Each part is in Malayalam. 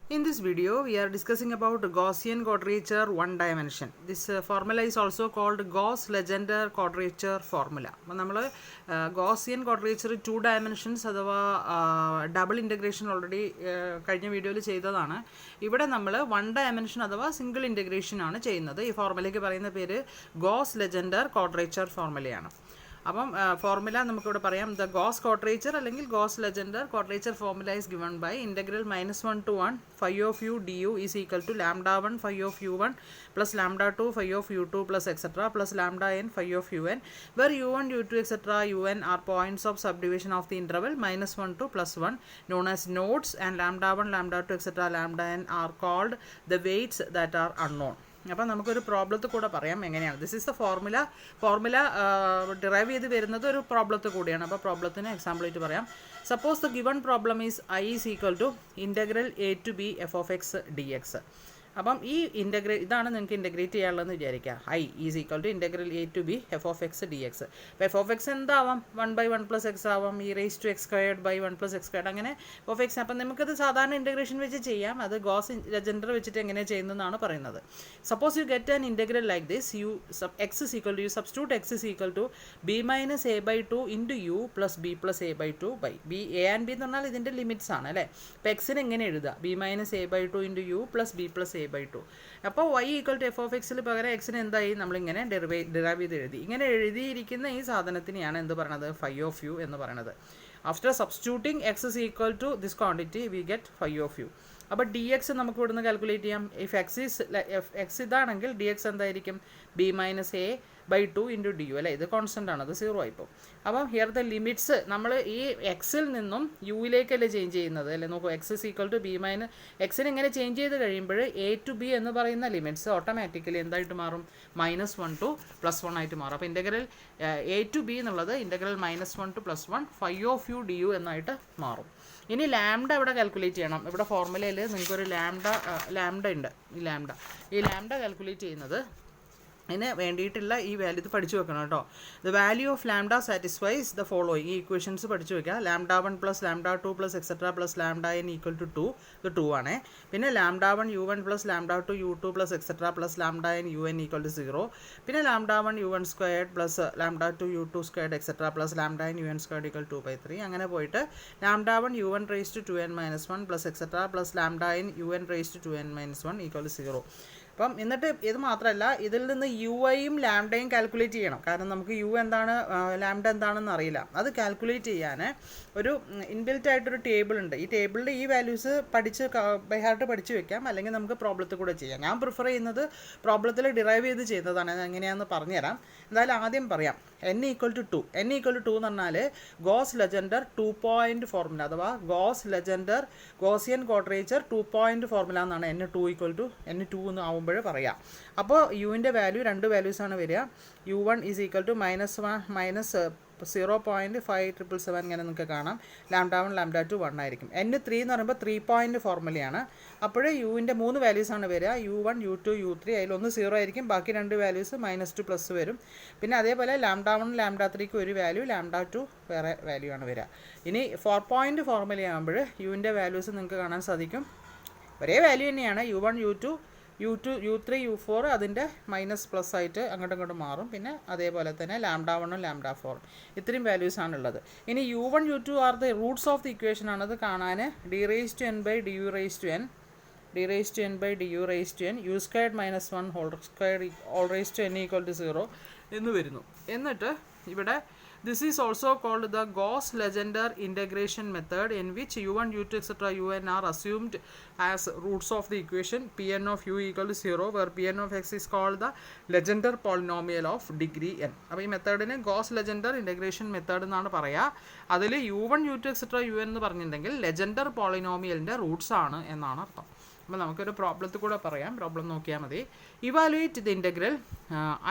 In this video, we are discussing about Gaussian quadrature one dimension. This formula is also called Gauss-Legendre quadrature formula. നമ്മൾ Gaussian quadrature 2 dimensions അഥവാ ഡബിൾ ഇൻ്റഗ്രേഷൻ ഓൾറെഡി കഴിഞ്ഞ വീഡിയോയിൽ ചെയ്തതാണ്. ഇവിടെ നമ്മൾ 1 dimension അഥവാ സിംഗിൾ ഇൻ്റഗ്രേഷൻ ആണ് ചെയ്യുന്നത്. ഈ ഫോർമുലയ്ക്ക് പറയുന്ന പേര് Gauss-Legendre quadrature ഫോർമുലയാണ്. അപ്പം ഫോർമുല നമുക്കിവിടെ പറയാം ദ ഗോസ് ക്വാഡ്രേച്ചർ അല്ലെങ്കിൽ Gauss Legendre quadrature formula is given by integral -1 to 1 phi of u du is equal to lambda 1 phi of u1 plus lambda 2 phi of u2 plus etc. plus lambda n phi of un, where u1, u2 etc. un are points of subdivision of the interval -1 to +1 known as nodes, and lambda 1, lambda 2 etc. lambda n are called the weights that are unknown. അപ്പോൾ നമുക്കൊരു പ്രോബ്ലത്തിൽ കൂടെ പറയാം എങ്ങനെയാണ്. This is the formula derive ചെയ്ത് വരുന്നത് ഒരു പ്രോബ്ലത്തിൽ കൂടിയാണ്. അപ്പോൾ പ്രോബ്ലത്തിന് എക്സാമ്പിളായിട്ട് പറയാം. Suppose the given problem is I is equal to integral A to b f of x d x. അപ്പം ഈ ഇതാണ് നിങ്ങൾക്ക് ഇൻ്റഗ്രേറ്റ് ചെയ്യാനുള്ളതെന്ന് വിചാരിക്കുക. I is equal to integral A to b f of x d x. അപ്പോൾ എഫ് ഓഫ് എക്സ് എന്താവാം? 1/1 + x ആവാം, e raise to x squared by 1 + x squared, അങ്ങനെ എഫ് ഓഫ് എക്സ്. അപ്പം നമുക്കത് സാധാരണ ഇൻ്റഗ്രേഷൻ വെച്ച് ചെയ്യാം. അത് ഗോസ് ലെജൻഡർ വെച്ചിട്ട് എങ്ങനെ ചെയ്യുന്നതെന്നാണ് പറയുന്നത്. Suppose you get an integral like this, x is equal to u substitute x is equal to b - a/2 into u plus b + a/2 by b. A and b എന്ന് പറഞ്ഞാൽ ഇതിൻ്റെ ലിമിറ്റ്സ് ആണ് അല്ലേ. അപ്പോൾ എക്സിന് എങ്ങനെ എഴുതുക? b - a/2 into u plus b + a/2. അപ്പോൾ y equal to f of എക്സിൽ പകരം എക്സിന് എന്തായി നമ്മളിങ്ങനെ ഡിറൈവ് ചെയ്ത് എഴുതി. ഇങ്ങനെ എഴുതിയിരിക്കുന്ന ഈ സാധനത്തിനെയാണ് എന്ത് പറയുന്നത്? ഫൈ ഓഫ് യു എന്ന് പറയുന്നത്. After substituting x is equal to this quantity we get phi of u. അപ്പോൾ ഡി എക്സ് നമുക്ക് ഇവിടുന്ന് കാൽക്കുലേറ്റ് ചെയ്യാം. ഇഫ് എക്സ് ഇതാണെങ്കിൽ ഡി എക്സ് എന്തായിരിക്കും? b - a/2 into d u അല്ലേ. ഇത് കോൺസ്റ്റൻ്റ് ആണ്, അത് 0 ആയിപ്പോൾ. അപ്പം ഹിയർ ദ ലിമിറ്റ്സ് നമ്മൾ ഈ എക്സിൽ നിന്നും യുവിലേക്കല്ലേ ചേഞ്ച് ചെയ്യുന്നത് അല്ലേ. നോക്കൂ, എക്സ് ഇസ് ഈക്വൽ ടു എക്സിന് ഇങ്ങനെ ചേഞ്ച് ചെയ്ത് കഴിയുമ്പോൾ എ ടു ബി എന്ന് പറയുന്ന ലിമിറ്റ്സ് ഓട്ടോമാറ്റിക്കലി എന്തായിട്ട് മാറും? -1 to +1 ആയിട്ട് മാറും. അപ്പോൾ ഇൻ്റഗ്രൽ എ ടു ബി എന്നുള്ളത് integral -1 to +1 phi of U D U എന്നായിട്ട് മാറും. ഇനി ലാംഡ ഇവിടെ കാൽക്കുലേറ്റ് ചെയ്യണം. ഇവിടെ ഫോർമുലയിൽ നിങ്ങൾക്കൊരു ലാംഡ ഉണ്ട്. ഈ ലാംഡ കാൽക്കുലേറ്റ് ചെയ്യുന്നത് അതിന് വേണ്ടിയിട്ടുള്ള ഈ വാല്യൂ ഇത് പഠിച്ചു വെക്കണം കേട്ടോ. The value of lambda satisfies the following. ഈ ഇക്വേഷൻസ് പഠിച്ചു വെക്കുക. lambda 1 + lambda 2 + etc. + lambda n equal to 2. ഇത് 2 ആണ്. പിന്നെ lambda 1 u1 + lambda 2 u2 + etc. + lambda n un equal to 0. പിന്നെ lambda 1 u1 squared + lambda 2 u2 squared etc. + lambda n un squared equal 2/3. അങ്ങനെ പോയിട്ട് lambda 1 u1 raised to 2n - 1 + etc. + lambda n un raised to 2n - 1 equal to 0. അപ്പം എന്നിട്ട് ഇത് മാത്രമല്ല, ഇതിൽ നിന്ന് യു ഐയും ലാംഡയും കാൽക്കുലേറ്റ് ചെയ്യണം. കാരണം നമുക്ക് യു എന്താണ് ലാംഡ എന്താണെന്ന് അറിയില്ല. അത് കാൽക്കുലേറ്റ് ചെയ്യാൻ ഒരു ഇൻബിൽറ്റ് ആയിട്ടൊരു ടേബിൾ ഉണ്ട്. ഈ ടേബിളിൽ ഈ വാല്യൂസ് ബൈ ഹാർട്ട് പഠിച്ച് വെക്കാം, അല്ലെങ്കിൽ നമുക്ക് പ്രോബ്ലത്തിൽ കൂടെ ചെയ്യാം. ഞാൻ പ്രിഫർ ചെയ്യുന്നത് പ്രോബ്ലത്തിൽ ഡിറൈവ് ചെയ്ത് ചെയ്യുന്നതാണ്. അത് എങ്ങനെയാണെന്ന് പറഞ്ഞുതരാം. എന്തായാലും ആദ്യം പറയാം. n ഈക്വൽ ടു 2 എന്ന് പറഞ്ഞാൽ ഗോസ് ലെജൻഡർ 2 പോയിൻ്റ് ഫോർമുല അഥവാ goes legender Gaussian quadrature 2 point formula എന്നാണ് n2 എന്ന് ആവുമ്പോൾ പറയാം. അപ്പോൾ യുവിൻ്റെ വാല്യൂ 2 വാല്യൂസാണ് വരിക. u1 ഈസ് ഈക്വൽ ടു -0.5777 ഇങ്ങനെ നിങ്ങൾക്ക് കാണാം. lambda 1 lambda 2 1 ആയിരിക്കും. n3 എന്ന് പറയുമ്പോൾ 3 പോയിൻ്റ് ഫോർമുലയാണ്. അപ്പോൾ യുവിൻ്റെ 3 വാല്യൂസാണ് വരിക. u1 u2 u3. അതിലൊന്ന് 0 ആയിരിക്കും, ബാക്കി 2 വാല്യൂസ് -2 വരും. പിന്നെ അതേപോലെ lambda 1 lambda 3ക്ക് ഒരു വാല്യൂ, lambda 2 വേറെ വാല്യൂ ആണ് വരിക. ഇനി 4 പോയിൻ്റ് ഫോർമുലയാകുമ്പോൾ യുവിൻ്റെ വാല്യൂസ് നിങ്ങൾക്ക് കാണാൻ സാധിക്കും. ഒരേ വാല്യൂ തന്നെയാണ്. u1 u2 u3 u4 അതിൻ്റെ -+ ആയിട്ട് അങ്ങോട്ടും മാറും. പിന്നെ അതേപോലെ തന്നെ lambda 1 lambda 4 ഇത്രയും വാല്യൂസാണുള്ളത്. ഇനി u1 u2 are the roots of the equation ആണത് കാണാൻ d raised to n by du raised to n by du raised to n u squared - 1 all raised to n equal to 0 എന്ന് വരുന്നു. എന്നിട്ട് ഇവിടെ this is also called the Gauss-Legendre integration method, in which u1 u2 etc. un are assumed as roots of the equation Pn of u equal to 0, where Pn of x is called the Legendre polynomial of degree n. അപ്പോൾ ഈ മെത്തേഡിന് Gauss-Legendre integration method എന്നാണ് പറയുക. അതിൽ u1 u2 etc. un എന്ന് പറഞ്ഞിട്ടുണ്ടെങ്കിൽ ലെജൻഡർ പോളിനോമിയലിൻ്റെ റൂട്ട്സ് ആണ് എന്നാണ് അർത്ഥം. അപ്പോൾ നമുക്കൊരു പ്രോബ്ലത്തിൽ കൂടെ പറയാം. പ്രോബ്ലം നോക്കിയാൽ മതി. Evaluate the integral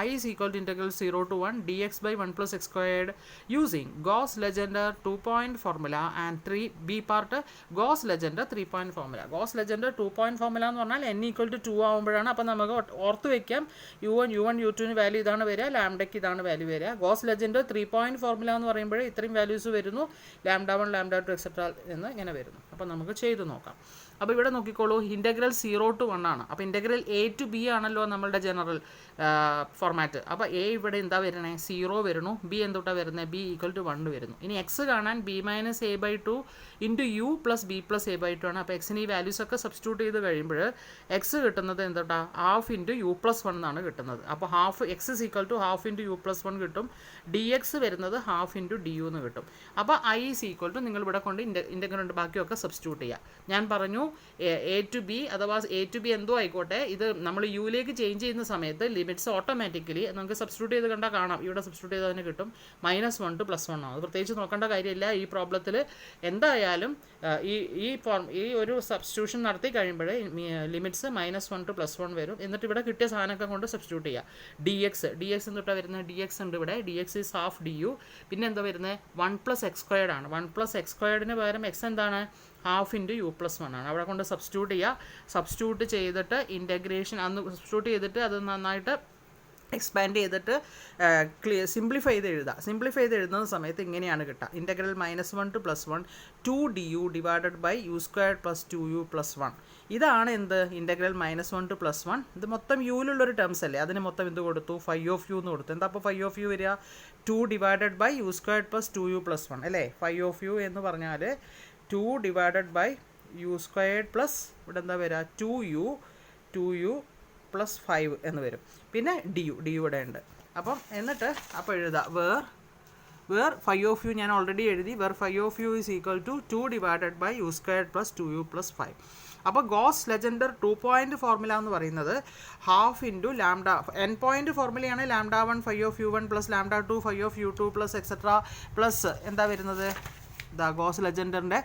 I is equal to integral 0 to 1 dx by 1 + x squared using Gauss-Legendre 2 point formula and 3 b part Gauss-Legendre 3 point formula. Gauss-Legendre 2 point formula എന്ന് പറഞ്ഞാൽ n ഈക്വൽ ടു 2 ആകുമ്പോഴാണ്. അപ്പോൾ നമുക്ക് ഓർത്ത് വയ്ക്കാം u1 u2 വാല്യൂ ഇതാണ് വരിക, ലാംഡയ്ക്ക് ഇതാണ് വാല്യൂ വരിക. Gauss-Legendre 3 point formula എന്ന് പറയുമ്പോൾ ഇത്രയും വാല്യൂസ് വരുന്നു, lambda 1 lambda 2 etc. എന്ന് ഇങ്ങനെ വരുന്നു. അപ്പോൾ നമുക്ക് ചെയ്ത് നോക്കാം. അപ്പോൾ ഇവിടെ നോക്കിക്കോളൂ, ഇൻ്റഗ്രൽ 0 to 1 ആണ്. അപ്പോൾ ഇൻ്റഗ്രൽ A to B ആണല്ലോ നമ്മളുടെ ജനറൽ ഫോർമാറ്റ്. അപ്പോൾ A ഇവിടെ എന്താ വരണേ, 0 വരുന്നു. B എന്തൊട്ടാണ് വരുന്നത്, B = 1 വരുന്നു. ഇനി എക്സ് കാണാൻ B - A/2 × U + B + A/2 ആണ്. അപ്പോൾ എക്സിന് ഈ വാല്യൂസ് ഒക്കെ സബ്സ്റ്റിറ്റ്യൂട്ട് ചെയ്ത് കഴിയുമ്പോൾ എക്സ് കിട്ടുന്നത് എന്തൊട്ടാ, ½ × U + 1 എന്നാണ് കിട്ടുന്നത്. അപ്പോൾ x = ½ × U + 1 കിട്ടും. dx വരുന്നത് ½ × du എന്ന് കിട്ടും. അപ്പോൾ I = നിങ്ങൾ ഇവിടെ കൊണ്ട് ഇൻ്റഗ്രൽ ബാക്കിയൊക്കെ സബ്സ്റ്റിറ്റ്യൂട്ട് ചെയ്യുക. ഞാൻ പറഞ്ഞു A to B അഥവാ A to B എന്തോ ആയിക്കോട്ടെ, ഇത് നമ്മൾ യുയിലേക്ക് ചേഞ്ച് ചെയ്യുന്ന സമയത്ത് ലിമിറ്റ്സ് ഓട്ടോമാറ്റിക്കലി നമുക്ക് സബ്സ്റ്റിറ്റ്യൂട്ട് ചെയ്ത് കണ്ടാൽ കാണാം. ഇവിടെ സബ്സ്റ്റിറ്റ്യൂട്ട് ചെയ്ത് തന്നെ കിട്ടും -1 to +1 ആണ്. അത് പ്രത്യേകിച്ച് നോക്കേണ്ട കാര്യമില്ല. ഈ പ്രോബ്ലത്തിൽ എന്തായാലും ഈ ഒരു സബ്സ്റ്റിറ്റ്യൂഷൻ നടത്തി കഴിയുമ്പോൾ ലിമിറ്റ്സ് -1 to +1 വരും. എന്നിട്ട് ഇവിടെ കിട്ടിയ സാധനമൊക്കെ കൊണ്ട് സബ്സ്റ്റിറ്റ്യൂട്ട് ചെയ്യുക. dx എന്തൊട്ടാണ് വരുന്നത്, dx ഉണ്ട് ഇവിടെ, dx is ½ du. പിന്നെ എന്താ വരുന്നത്, 1 + x² ആണ്. 1 + x² പകരം x എന്താണ്, ½ × U + 1 ആണ്. അവിടെ കൊണ്ട് സബ്സ്റ്റിറ്റ്യൂട്ട് ചെയ്യുക. സബ്സ്റ്റിറ്റ്യൂട്ട് ചെയ്തിട്ട് ഇൻ്റഗ്രേഷൻ സബ്സ്റ്റിറ്റ്യൂട്ട് ചെയ്തിട്ട് അത് നന്നായിട്ട് എക്സ്പാൻഡ് ചെയ്തിട്ട് സിംപ്ലിഫൈ ചെയ്ത് എഴുതുക. സിംപ്ലിഫൈ ചെയ്ത് എഴുതുന്ന സമയത്ത് ഇങ്ങനെയാണ് കിട്ടുക, integral -1 to +1 2du / U² + 2u + 1. ഇതാണ് എന്ത്, ഇൻ്റഗ്രൽ -1 to +1. ഇത് മൊത്തം യുവിലുള്ളൊരു ടേംസ് അല്ലേ, അതിന് മൊത്തം എന്ത് കൊടുത്തു, φ(u) എന്ന് കൊടുത്തു. എന്താ അപ്പോൾ φ(u) വരിക, 2 / U² + 2u + 1 അല്ലേ. φ(u) എന്ന് പറഞ്ഞാൽ 2 / U² + ഇവിടെ എന്താ വരിക, 2u + 5 എന്ന് വരും. പിന്നെ du ഇവിടെ ഉണ്ട്. അപ്പം എന്നിട്ട് അപ്പോൾ എഴുതുക, വേർ φ(u) ഞാൻ ഓൾറെഡി എഴുതി. Where φ(u) = 2 / U² + 2u + 5. അപ്പോൾ ഗോസ് ലെജൻഡർ 2 പോയിൻ്റ് ഫോർമുല എന്ന് പറയുന്നത് ½ × ലാംഡ, n പോയിൻ്റ് ഫോർമുലയാണ്. λ1 φ(u1) + λ2 φ(u2) + എക്സെട്ര പ്ലസ് എന്താ വരുന്നത്, ഗോസ് ലെജൻഡറിൻ്റെ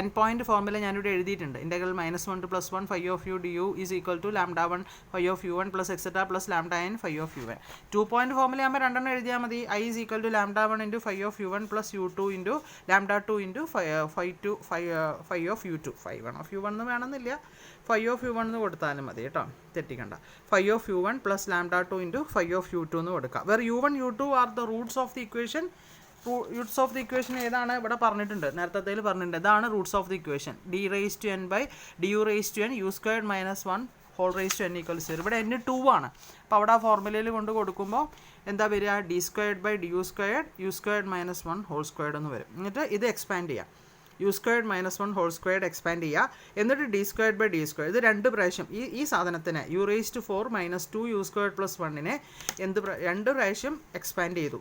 n പോയിൻ്റ് ഫോർമുല ഞാനിവിടെ എഴുതിയിട്ടുണ്ട്. Integral -1 to +1 φ(u) du = λ1 φ(u1) + etcetera + λn φ(u1). 2 point formula ആകുമ്പോൾ രണ്ടെണ്ണം എഴുതിയാൽ മതി. I = λ1 × φ(u1) + u2 × λ2 × φ(u2). φ(u1) എന്ന് വേണമെന്നില്ല, φ(u1) എന്ന് കൊടുത്താലും മതി കേട്ടോ, തെറ്റിക്കണ്ട. φ(u1) + λ2 × φ(u2) എന്ന് കൊടുക്കുക. Where u1 u2 are the roots of the equation. Roots of the equation ഏതാണ് ഇവിടെ പറഞ്ഞിട്ടുണ്ട്, നേരത്തെ പറഞ്ഞിട്ടുണ്ട്. ഇതാണ് roots of the equation. d⁻n / du⁻n U² - 1 (n = 0). ഇവിടെ n 2 ആണ്. അപ്പോൾ അവിടെ ആ ഫോർമുലയിൽ കൊണ്ട് കൊടുക്കുമ്പോൾ എന്താ വരിക, d² / du² U² - 1 (2) എന്ന് വരും. എന്നിട്ട് ഇത് എക്സ്പാൻഡ് ചെയ്യാം, U² - 1 (2) എക്സ്പാൻഡ് ചെയ്യുക. എന്നിട്ട് d² / d², ഇത് 2 പ്രാവശ്യം ഈ സാധനത്തിന് u⁻⁴ - 2u² + 1-നെ 2 പ്രാവശ്യം എക്സ്പാൻഡ് ചെയ്തു,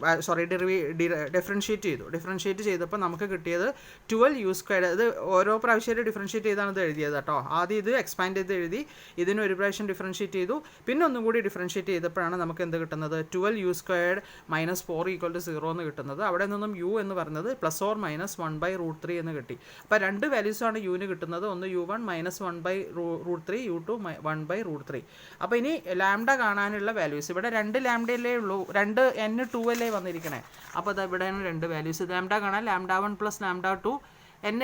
ഡിഫറൻഷ്യേറ്റ് ചെയ്തു. ഡിഫറൻഷ്യേറ്റ് ചെയ്തപ്പോൾ നമുക്ക് കിട്ടിയത് 12u². ഇത് ഓരോ പ്രാവശ്യമായിട്ട് ഡിഫറൻഷ്യേറ്റ് ചെയ്താണ് ഇത് എഴുതിയത് കേട്ടോ. ആദ്യം ഇത് എക്സ്പാൻഡ് ചെയ്ത് എഴുതി, ഇതിന് ഒരു പ്രാവശ്യം ഡിഫറൻഷ്യേറ്റ് ചെയ്തു, പിന്നെ ഒന്നും കൂടി ഡിഫറൻഷ്യേറ്റ് ചെയ്തപ്പോഴാണ് നമുക്ക് എന്ത് കിട്ടുന്നത്, 12u² - 4 = 0 എന്ന് കിട്ടുന്നത്. അവിടെ നിന്നും u എന്ന് പറയുന്നത് ± 1/√3 എന്ന് കിട്ടി. അപ്പോൾ 2 വാല്യൂസാണ് യുവിന് കിട്ടുന്നത്. ഒന്ന് u1 - 1/√3, u2 1/√3. അപ്പോൾ ഇനി ലാംഡ കാണാനുള്ള വാല്യൂസ് ഇവിടെ 2 ലാംഡയല്ലേ ഉള്ളൂ, 2 n 2 അല്ലേ വന്നിരിക്കണേ. അപ്പോൾ അത് ഇവിടെയാണ് 2 വാല്യൂസ്. ലാംഡ കാണാൻ λ1 + λ2 n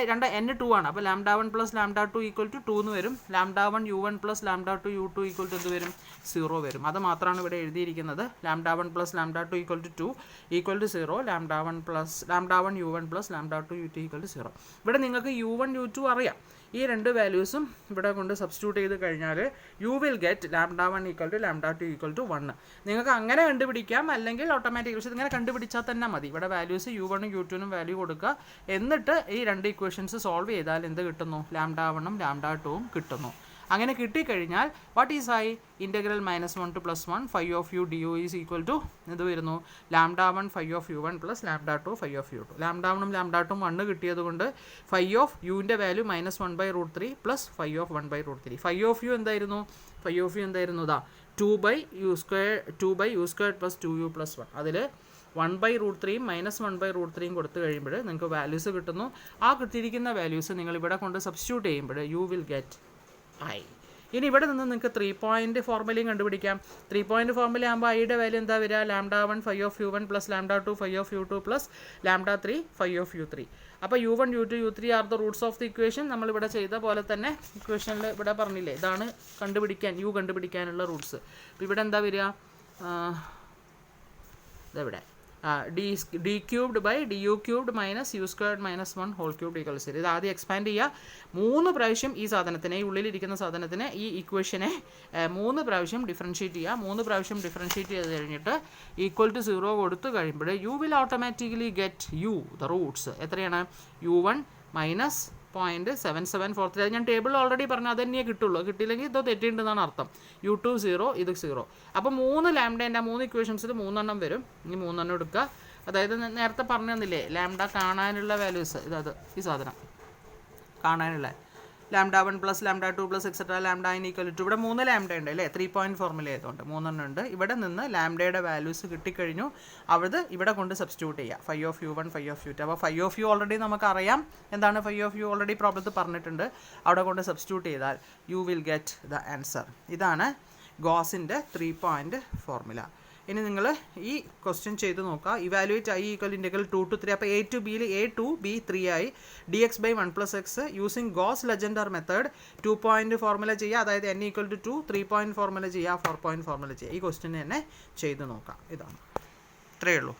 2 ആണ്. അപ്പോൾ λ1 + λ2 = 2 എന്ന് വരും. λ1 u1 + λ2 u2 = എന്ത് വരും, 0 വരും. അത് മാത്രമാണ് ഇവിടെ എഴുതിയിരിക്കുന്നത്. λ1 + λ2 = 2 = 0. λ1 u1 + λ2 u2 = 0. ഇവിടെ നിങ്ങൾക്ക് u1 u2 അറിയാം. ഈ 2 വാല്യൂസും ഇവിടെ കൊണ്ട് സബ്സ്റ്റിറ്റ്യൂട്ട് ചെയ്ത് കഴിഞ്ഞാൽ യു വിൽ ഗെറ്റ് λ1 = λ2 = 1. നിങ്ങൾക്ക് അങ്ങനെ കണ്ടുപിടിക്കാം, അല്ലെങ്കിൽ ഓട്ടോമാറ്റിക്. പക്ഷേ ഇങ്ങനെ കണ്ടുപിടിച്ചാൽ തന്നെ മതി. ഇവിടെ വാല്യൂസ് u1 u2 വാല്യൂ കൊടുക്കുക. എന്നിട്ട് ഈ 2 ഇക്വേഷൻസ് സോൾവ് ചെയ്താൽ എന്ത് കിട്ടുന്നു, λ1 λ2 കിട്ടുന്നു. അങ്ങനെ കിട്ടിക്കഴിഞ്ഞാൽ what is I, integral -1 to +1 φ(u) du = ഇത് വരുന്നു, λ1 φ(u1) + λ2 φ(u2). λ1 λ2 1 കിട്ടിയത് കൊണ്ട് φ(u)ൻ്റെ വാല്യൂ -1/√3 + φ(1/√3). φ(u) എന്തായിരുന്നു, ഇതാ 2/u² + 2u + 1. അതിൽ 1/√3 -1/√3 കൊടുത്തു കഴിയുമ്പോൾ നിങ്ങൾക്ക് വാല്യൂസ് കിട്ടുന്നു. ആ കിട്ടിയിരിക്കുന്ന വാല്യൂസ് നിങ്ങൾ ഇവിടെ കൊണ്ട് സബ്സ്റ്റിറ്റ്യൂട്ട് ചെയ്യുമ്പോൾ യു വിൽ ഗെറ്റ് I. ഇനി ഇവിടെ നിന്ന് നിങ്ങൾക്ക് 3 പോയിൻ്റ് ഫോർമുലയും കണ്ടുപിടിക്കാം. 3 പോയിൻ്റ് ഫോർമുല ആകുമ്പോൾ ഐയുടെ വാല്യൂ എന്താ വരിക, λ1 φ(u1) + λ2 φ(u2) + λ3 φ(u3). അപ്പോൾ u1 u2 u3 R the roots of the equation. നമ്മളിവിടെ ചെയ്ത പോലെ തന്നെ ഇക്വേഷനിൽ ഇവിടെ പറഞ്ഞില്ലേ, ഇതാണ് കണ്ടുപിടിക്കാനുള്ള റൂട്ട്സ്. അപ്പോൾ ഇവിടെ എന്താ വരിക, ഇതെവിടെ d cubed by d u cubed minus u squared minus 1 whole cubed equal 0. ഇത് ആദ്യം എക്സ്പാൻഡ് ചെയ്യുക. 3 പ്രാവശ്യം ഈ സാധനത്തിനെ, ഈ ഉള്ളിലിരിക്കുന്ന സാധനത്തിന്, ഈ ഇക്വേഷനെ 3 പ്രാവശ്യം ഡിഫറൻഷ്യേറ്റ് ചെയ്യുക. 3 പ്രാവശ്യം ഡിഫറൻഷ്യേറ്റ് ചെയ്ത് കഴിഞ്ഞിട്ട് ഈക്വൽ ടു 0 കൊടുത്തു കഴിയുമ്പോൾ you will automatically get you the Roots എത്രയാണ്? u1 minus 0.7743. അത് ഞാൻ ടേബിൾ ഓൾറെഡി പറഞ്ഞു, അത് തന്നെയേ കിട്ടുള്ളൂ. കിട്ടിയില്ലെങ്കിൽ ഇത് തെറ്റിയിട്ടുണ്ടെന്നാണ് അർത്ഥം. u2 0, ഇത് 0. അപ്പോൾ 3 ലാംഡേൻ്റെ 3 ഇക്വേഷൻസിൽ 3 എണ്ണം വരും. ഇനി 3 എണ്ണം എടുക്കുക. അതായത് നേരത്തെ പറഞ്ഞു തന്നില്ലേ ലാംഡ കാണാനുള്ള വാല്യൂസ്, ഇതത് ഈ സാധനം കാണാനുള്ള lambda 1 plus lambda 2 plus etcetera lambda n equal to, ഇവിടെ 3 ലാംഡ ഉണ്ട് അല്ലേ, 3 പോയിൻറ്റ് ഫോർമുല ആയതുകൊണ്ട് 3 എണ്ണം ഉണ്ട്. ഇവിടെ നിന്ന് ലാംഡയുടെ വാല്യൂസ് കിട്ടിക്കഴിഞ്ഞു. അവിടെ ഇവിടെ കൊണ്ട് സബ്സ്റ്റിറ്റ്യൂട്ട് ചെയ്യുക. Phi of u1 phi of u2. അപ്പോൾ ഫൈ ഓഫ് u ഓൾറെഡി നമുക്കറിയാം എന്താണ് ഫൈ ഓഫ് u, ഓൾറെഡി പ്രോബ്ലത്തിൽ പറഞ്ഞിട്ടുണ്ട്. അവിടെ കൊണ്ട് സബ്സ്റ്റിറ്റ്യൂട്ട് ചെയ്താൽ you will get the answer. ഇതാണ് ഗോസിൻ്റെ 3 പോയിൻറ്റ് ഫോർമുല. ഇനി നിങ്ങൾ ഈ ക്വസ്റ്റ്യൻ ചെയ്ത് നോക്കുക. Evaluate i equal integral 2 to 3. അപ്പോൾ a to bയിൽ a 2 b 3 ആയി. dx by 1 plus x using Gauss Legendre method 2 point formula ചെയ്യുക. അതായത് n equal to 2, 3 point formula ചെയ്യുക, 4 പോയിൻറ്റ് ഫോർമുല ചെയ്യുക. ഈ ക്വസ്റ്റ്യൻ തന്നെ ചെയ്ത് നോക്കാം. ഇതാണ്, ഇത്രയേ ഉള്ളൂ.